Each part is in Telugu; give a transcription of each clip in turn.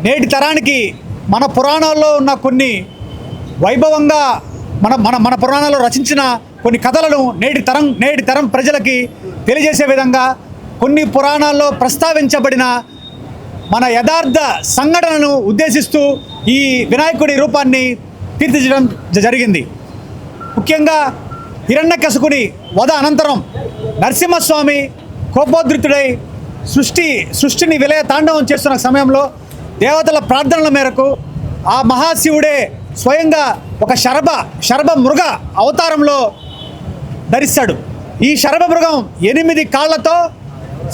నేటి తరానికి మన పురాణాల్లో ఉన్న కొన్ని వైభవంగా మన మన మన పురాణాల్లో రచించిన కొన్ని కథలను నేటి తరం ప్రజలకి తెలియజేసే విధంగా కొన్ని పురాణాల్లో ప్రస్తావించబడిన మన యథార్థ సంఘటనను ఉద్దేశిస్తూ ఈ వినాయకుడి రూపాన్ని తీర్చిదిద్దడం జరిగింది. ముఖ్యంగా హిరణ్యకశిపుని వధ అనంతరం నరసింహస్వామి కోపోద్రిక్తుడై సృష్టిని విలయ తాండవం చేస్తున్న సమయంలో దేవతల ప్రార్థనల మేరకు ఆ మహాశివుడే స్వయంగా ఒక శరభ మృగ అవతారంలో ధరిస్తాడు. ఈ శరభ మృగం 8 కాళ్లతో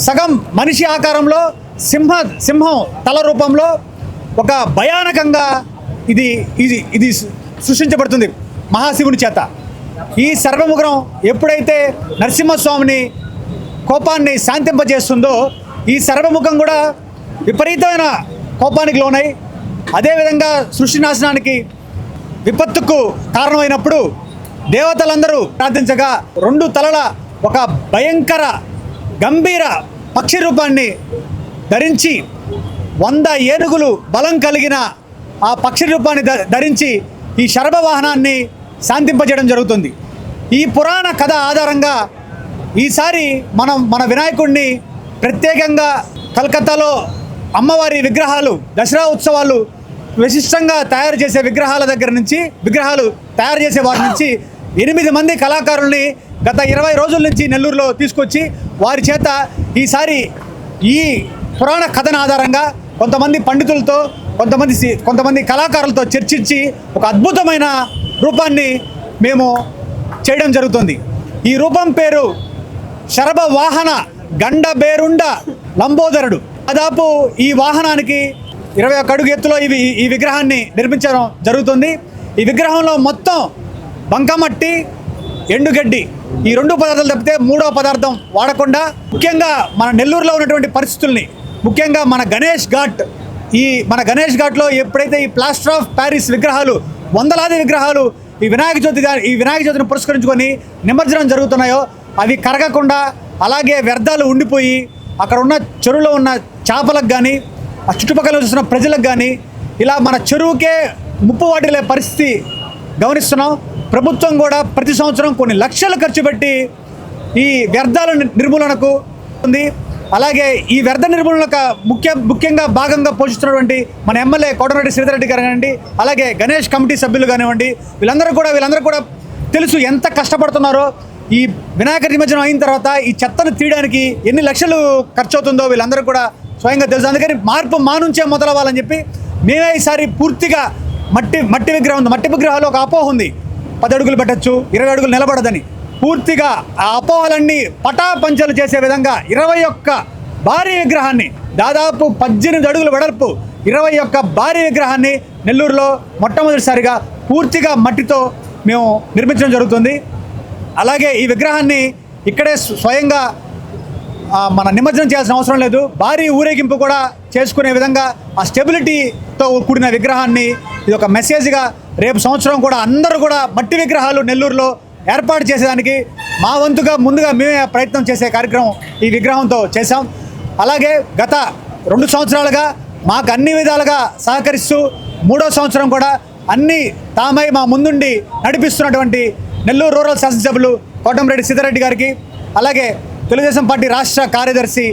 సగం మనిషి ఆకారంలో సింహం తల రూపంలో ఒక భయానకంగా ఇది సృష్టించబడుతుంది మహాశివుని చేత. ఈ సర్వముగ్రం ఎప్పుడైతే నరసింహస్వామిని కోపాన్ని శాంతింపజేస్తుందో ఈ సర్వముఖం కూడా విపరీతమైన కోపానికి లోనై అదేవిధంగా సృష్టి నాశనానికి విపత్తుకు కారణమైనప్పుడు దేవతలందరూ ప్రార్థించగా 2 తలల ఒక భయంకర గంభీర పక్షి రూపాన్ని ధరించి 100 ఏనుగులు బలం కలిగిన ఆ పక్షి రూపాన్ని ధరించి ఈ శరభ వాహనాన్ని శాంతింపజేయడం జరుగుతుంది. ఈ పురాణ కథ ఆధారంగా ఈసారి మన వినాయకుడిని ప్రత్యేకంగా కలకత్తాలో అమ్మవారి విగ్రహాలు దసరా ఉత్సవాలు విశిష్టంగా తయారు చేసే విగ్రహాలు తయారు చేసే వారి నుంచి 8 మంది కళాకారుల్ని గత 20 రోజుల నుంచి నెల్లూరులో తీసుకొచ్చి వారి చేత ఈసారి ఈ పురాణ కథన ఆధారంగా కొంతమంది పండితులతో కొంతమంది కళాకారులతో చర్చించి ఒక అద్భుతమైన రూపాన్ని మేము చేయడం జరుగుతుంది. ఈ రూపం పేరు శరభ వాహన గండబేరుండ లంబోదరుడు. దాదాపు ఈ వాహనానికి 21 అడుగు ఎత్తులో ఈ విగ్రహాన్ని నిర్మించడం జరుగుతుంది. ఈ విగ్రహంలో మొత్తం బంకమట్టి ఎండుగడ్డి ఈ 2 పదార్థాలు తప్పితే 3వ పదార్థం వాడకుండా ముఖ్యంగా మన నెల్లూరులో ఉన్నటువంటి పరిస్థితుల్ని ముఖ్యంగా మన గణేష్ ఘాట్లో ఎప్పుడైతే ఈ ప్లాస్టర్ ఆఫ్ ప్యారిస్ విగ్రహాలు వందలాది విగ్రహాలు ఈ వినాయక చవితిని పురస్కరించుకొని నిమజ్జనం జరుగుతున్నాయో అవి కరగకుండా అలాగే వ్యర్థాలు ఉండిపోయి అక్కడ ఉన్న చెరువులో ఉన్న చేపలకు కానీ ఆ చుట్టుపక్కల చూస్తున్న ప్రజలకు కానీ ఇలా మన చెరువుకే ముప్పు వాటిల్లే పరిస్థితి గమనిస్తున్నాం. ప్రభుత్వం కూడా ప్రతి సంవత్సరం కొన్ని లక్షలు ఖర్చు పెట్టి ఈ వ్యర్థాల నిర్మూలనకు ఉంది. అలాగే ఈ వ్యర్థ నిర్మూలనకు ముఖ్యంగా భాగంగా పోషిస్తున్నటువంటి మన ఎమ్మెల్యే కోటమిరెడ్డి శ్రీధర్ గారు కానివ్వండి, అలాగే గణేష్ కమిటీ సభ్యులు కానివ్వండి, వీళ్ళందరూ కూడా తెలుసు ఎంత కష్టపడుతున్నారో. ఈ వినాయక నిమజ్జనం అయిన తర్వాత ఈ చెత్తను తీయడానికి ఎన్ని లక్షలు ఖర్చు అవుతుందో వీళ్ళందరూ కూడా స్వయంగా తెలుసు. అందుకని మార్పు మా నుంచే మొదలవ్వాలని చెప్పి మేమే ఈసారి పూర్తిగా మట్టి విగ్రహాలు ఒక అపోహ ఉంది, 10 అడుగులు పెట్టచ్చు 20 అడుగులు నిలబడదని. పూర్తిగా ఆ అపోహలన్నీ పటాపంచలు చేసే విధంగా 21 భారీ విగ్రహాన్ని దాదాపు 18 అడుగుల వెడల్పు 21 భారీ విగ్రహాన్ని నెల్లూరులో మొట్టమొదటిసారిగా పూర్తిగా మట్టితో మేము నిర్మించడం జరుగుతుంది. అలాగే ఈ విగ్రహాన్ని ఇక్కడే స్వయంగా మన నిమజ్జనం చేయాల్సిన అవసరం లేదు, భారీ ఊరేగింపు కూడా చేసుకునే విధంగా ఆ స్టెబిలిటీతో కూడిన విగ్రహాన్ని ఇది ఒక మెసేజ్గా రేపు సంవత్సరం కూడా అందరూ కూడా మట్టి విగ్రహాలు నెల్లూరులో ఏర్పాటు చేసేదానికి మా వంతుగా ముందుగా మేమే ప్రయత్నం చేసే కార్యక్రమం ఈ విగ్రహంతో చేశాం. అలాగే గత 2 సంవత్సరాలుగా మాకు అన్ని విధాలుగా సహకరిస్తూ 3వ సంవత్సరం కూడా అన్ని తామై మా ముందుండి నడిపిస్తున్నటువంటి నెల్లూరు రూరల్ శాసనసభ్యులు కోటమిరెడ్డి శ్రీధర్ గారికి, అలాగే తెలుగుదేశం పార్టీ రాష్ట్ర కార్యదర్శి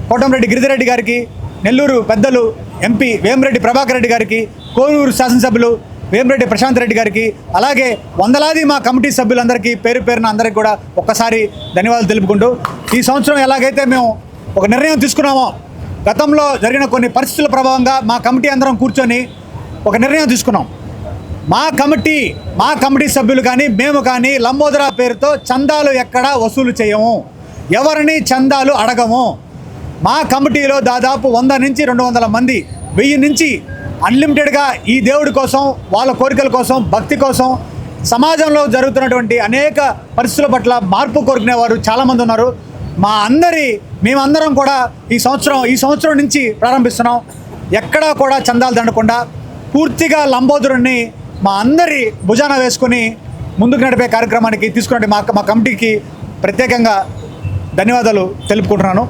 కోటమిరెడ్డి గిరిధర్ గారికి, నెల్లూరు పెద్దలు ఎంపీ వేమిరెడ్డి ప్రభాకర్ రెడ్డి గారికి, కోనూరు శాసనసభ్యులు వేమిరెడ్డి ప్రశాంత్ రెడ్డి గారికి, అలాగే వందలాది మా కమిటీ సభ్యులందరికీ పేరున అందరికీ కూడా ఒక్కసారి ధన్యవాదాలు తెలుపుకుంటూ, ఈ సంవత్సరం ఎలాగైతే మేము ఒక నిర్ణయం తీసుకున్నామో గతంలో జరిగిన కొన్ని పరిస్థితుల ప్రభావంగా మా కమిటీ అందరం కూర్చొని ఒక నిర్ణయం తీసుకున్నాం. మా కమిటీ సభ్యులు కానీ మేము కానీ లంబోదర పేరుతో చందాలు ఎక్కడా వసూలు చేయము, ఎవరిని చందాలు అడగము. మా కమిటీలో దాదాపు 100 నుంచి 200 మంది 1000 నుంచి అన్లిమిటెడ్గా ఈ దేవుడి కోసం, వాళ్ళ కోరికల కోసం, భక్తి కోసం, సమాజంలో జరుగుతున్నటువంటి అనేక పరిస్థితుల పట్ల మార్పు కోరుకునేవారు చాలామంది ఉన్నారు. మేమందరం కూడా ఈ సంవత్సరం నుంచి ప్రారంభిస్తున్నాం. ఎక్కడా కూడా చందాలు దండకుండా పూర్తిగా లంబోదరుణ్ణి మా అందరి భుజాన వేసుకొని ముందుకు నడిపే కార్యక్రమానికి తీసుకున్నట్టు మా కమిటీకి ప్రత్యేకంగా ధన్యవాదాలు తెలుపుకుంటున్నాను.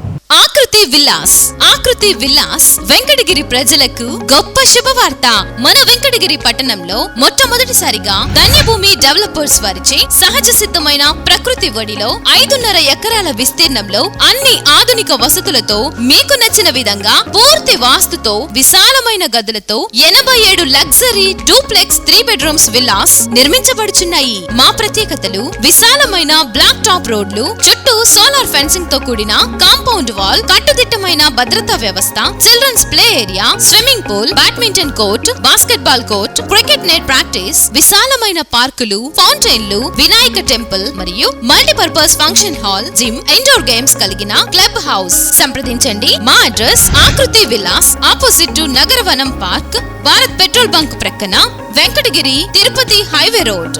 ఆకృతి విల్లాస్. ఆకృతి విల్లాస్ వెంకటగిరి ప్రజలకు గొప్ప శుభవార్త. మన వెంకటగిరి పట్టణంలో మొట్టమొదటిసారిగా ధన్యభూమి డెవలపర్స్ వారిచే సహజ సిద్ధమైన ప్రకృతి ఒడిలో 5.5 ఎకరాల విస్తీర్ణంలో అన్ని ఆధునిక వసతులతో మీకు నచ్చిన విధంగా పూర్తి వాస్తుతో విశాలమైన గదులతో 87 లగ్జరీ డూప్లెక్స్ 3 బెడ్రూమ్స్ విల్లాస్ నిర్మించబడుచున్నాయి. మా ప్రత్యేకతలు విశాలమైన బ్లాక్ టాప్ రోడ్లు, చుట్టూ సోలార్ ఫెన్సింగ్ తో కూడిన కాంపౌండ్ వాల్, కట్టుదిట్టమైన భద్రతా వ్యవస్థ, children's play area, swimming pool, badminton court, basketball court, cricket net practice, విశాలమైన పార్కులు, ఫౌంటైన్లు, వినాయక టెంపుల్ మరియు multipurpose function hall, gym, indoor games కలిగిన క్లబ్ హౌస్. సంప్రదించండి. మా address Akruthi Vilas, opposite to Nagaravanam park, Bharat petrol bunk ప్రక్కన, వెంకటగిరి తిరుపతి హైవే రోడ్.